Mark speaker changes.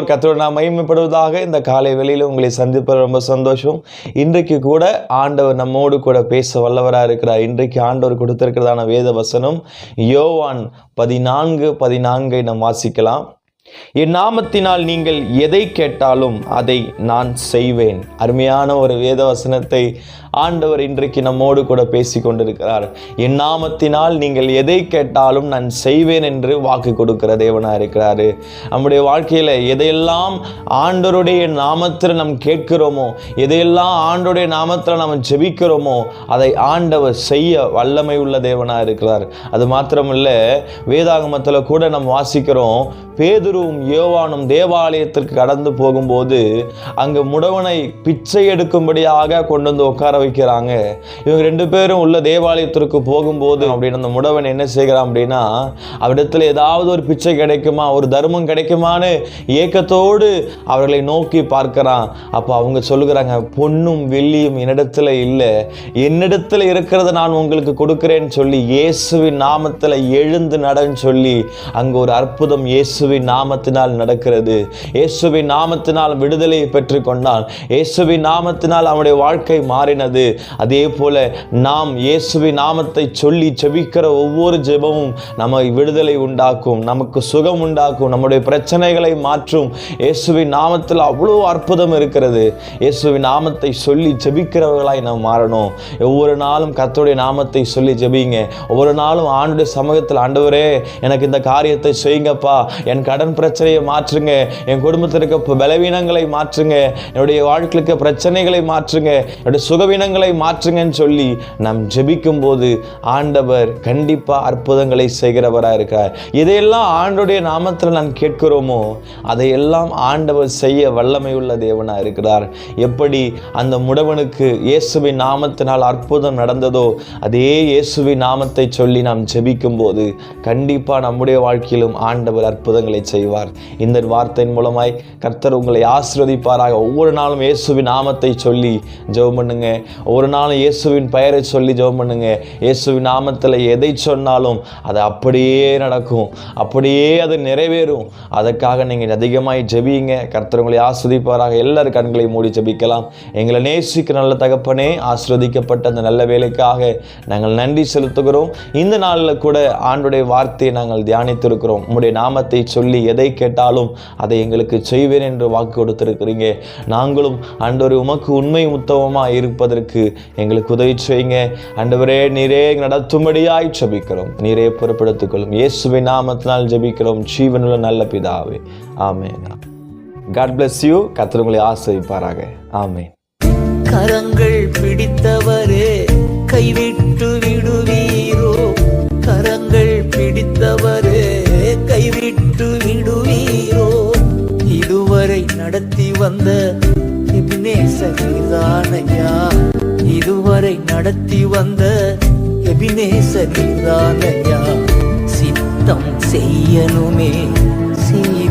Speaker 1: Lord. கர்த்தருடைய நாமம் மகிமைப்படுவதாக. இந்த காலை வேளையில உங்களை சந்திப்பது ரொம்ப சந்தோஷம். இன்றைக்கு கூட ஆண்டவர் நம்மோடு கூட பேச வல்லவராக இருக்கிறார். இன்றைக்கு ஆண்டவர் கொடுத்திருக்கிறதான வேத வசனம் யோவான் 14:14 நாம் வாசிக்கலாம். என் நாமத்தினால் நீங்கள் எதை கேட்டாலும் அதை நான் செய்வேன். அருமையான ஒரு வேத வசனத்தை ஆண்டவர் இன்றைக்கு நம்மோடு கூட பேசி கொண்டிருக்கிறார். என் நாமத்தினால் நீங்கள் எதை கேட்டாலும் நான் செய்வேன் என்று வாக்கு கொடுக்கிற தேவனாக இருக்கிறாரு. நம்முடைய வாழ்க்கையில் எதையெல்லாம் ஆண்டவருடைய நாமத்தில் நாம் கேட்கிறோமோ, எதையெல்லாம் ஆண்டவருடைய நாமத்தில் நாம் ஜெபிக்கிறோமோ அதை ஆண்டவர் செய்ய வல்லமை உள்ள தேவனாக இருக்கிறார். அது மாத்திரமில்ல, வேதாகமத்தில் கூட நாம் வாசிக்கிறோம், பேதுருவும் யோவானும் தேவாலயத்திற்கு கடந்து போகும்போது அங்கு முடவனை பிச்சை எடுக்கும்படியாக கொண்டு வந்து உட்கார வைக்கிறாங்க. இவங்க ரெண்டு பேரும் உள்ள தேவாலயத்திற்கு போகும்போது அப்படின்னு அந்த முடவன் என்ன செய்கிறான் அப்படின்னா, அவரிடத்துல ஏதாவது ஒரு பிச்சை கிடைக்குமா, ஒரு தர்மம் கிடைக்குமான்னு ஏக்கத்தோடு அவர்களை நோக்கி பார்க்கிறான். அப்போ அவங்க சொல்லுகிறாங்க, பொன்னும் வெள்ளியும் என்னிடத்துல இல்லை, என்னிடத்துல இருக்கிறத நான் உங்களுக்கு கொடுக்கிறேன்னு சொல்லி இயேசுவின் நாமத்தில் எழுந்து நடன்னு சொல்லி அங்கு ஒரு அற்புதம் இயேசுவின் நாமத்தினால் நடக்கிறது. இயேசுவின் நாமத்தினால் விடுதலையை பெற்றுக்கொண்டான். இயேசுவின் நாமத்தினால் அவனுடைய வாழ்க்கை மாறினது. அதே போல நாம் இயேசுவின் நாமத்தை சொல்லி ஜெபிக்கிற ஒவ்வொரு ஜெபமும் நம்மை விடுதலை உண்டாக்கும், நமக்கு சுகம் உண்டாக்கும், நம்முடைய பிரச்சனைகளை மாற்றும். இயேசுவின் நாமத்தில் அவ்வளோ அற்புதம் இருக்கிறது. இயேசுவின் நாமத்தை சொல்லி ஜெபிக்கிறவர்களாய் நாம் மாறணும். ஒவ்வொரு நாளும் கர்த்தருடைய நாமத்தை சொல்லி ஜெபிங்க. ஒவ்வொரு நாளும் ஆண்டுடைய சமூகத்தில், ஆண்டவரே எனக்கு இந்த காரியத்தை செய்யுங்கப்பா, என் கடன் பிரச்சனையை மாற்றுங்க, என் குடும்பத்தில் இருக்க பலவீனங்களை மாற்றுங்க, என்னுடைய வாழ்க்கைக்கு பிரச்சனைகளை மாற்றுங்க, என்னுடைய சுகவீனங்களை மாற்றுங்கன்னு சொல்லி நாம் ஜெபிக்கும் போது ஆண்டவர் கண்டிப்பா அற்புதங்களை செய்கிறவராக இருக்கிறார். இதையெல்லாம் ஆண்டவருடைய நாமத்தில் நான் கேட்கிறோமோ அதையெல்லாம் ஆண்டவர் செய்ய வல்லமை உள்ள தேவனாக இருக்கிறார். எப்படி அந்த முடவனுக்கு இயேசுவின் நாமத்தினால் அற்புதம் நடந்ததோ, அதே இயேசுவின் நாமத்தை சொல்லி நாம் ஜெபிக்கும் போது கண்டிப்பா நம்முடைய வாழ்க்கையிலும் ஆண்டவர் அற்புதங்களை செய்வார். இந்த வார்த்தையின் மூலமாய் கர்த்தர் உங்களை ஆசீர்வதிப்பாராக. ஒவ்வொரு நாளும் இயேசுவின் நாமத்தை சொல்லி ஜெபம் பண்ணுங்க. ஒவ்வொரு நாளும் இயேசுவின் பெயரை சொல்லி ஜெபம் பண்ணுங்க. இயேசுவின் நாமத்தில் எதை சொன்னாலும் அது அப்படியே நடக்கும், அப்படியே அது நிறைவேறும். அதற்காக நீங்கள் அதிகமாய் ஜெபிங்க. கர்த்தர் உங்களை ஆசீர்வதிப்பாராக. எல்லாரும் கண்களை மூடி ஜெபிக்கலாம். எங்களை நேசிக்க நல்ல தகப்பனே, ஆசீர்வதிக்கப்பட்ட அந்த நல்ல வேலைக்காக நாங்கள் நன்றி செலுத்துகிறோம். இந்த நாளில் கூட ஆண்டுடைய வார்த்தையை நாங்கள் தியானித்திருக்கிறோம். உம்முடைய நாமத்தை சொல்லி எதை கேட்டாலும் அதை எங்களுக்கு செய்வேன் என்று வாக்கு கொடுத்திருக்கிறீங்க. நாங்களும் ஆண்டவரே உமக்கு உண்மை உத்தமமாக இருப்பதற்கு எங்களுக்கு உதவி செய்யுங்க. ஆண்டவரே நீரே நடத்தும்படியாய் ஜெபிக்கிறோம். நீரே பொறுப்படுத்திக் கொள்ளும். இயேசுவின் நாமத்தினால் ஜெபிக்கிறோம் ஜீவனுள்ள நல்ல பிதாவே, ஆமென். God bless you. கர்த்தர் உங்களை ஆசீர்வதிப்பாராக. ஆமென்.
Speaker 2: கரங்கள் பிடித்தவரே கைவிட்டு விடுவீரோ, கரங்கள் பிடித்தவரே கைவிட்டு விடுவீரோ, இதுவரை நடத்தி வந்த எபினேசர் நீர்தானையா, இதுவரை நடத்தி வந்த எபினேசர் நீர்தானையா, சித்தம் செய்யணுமே செய்ய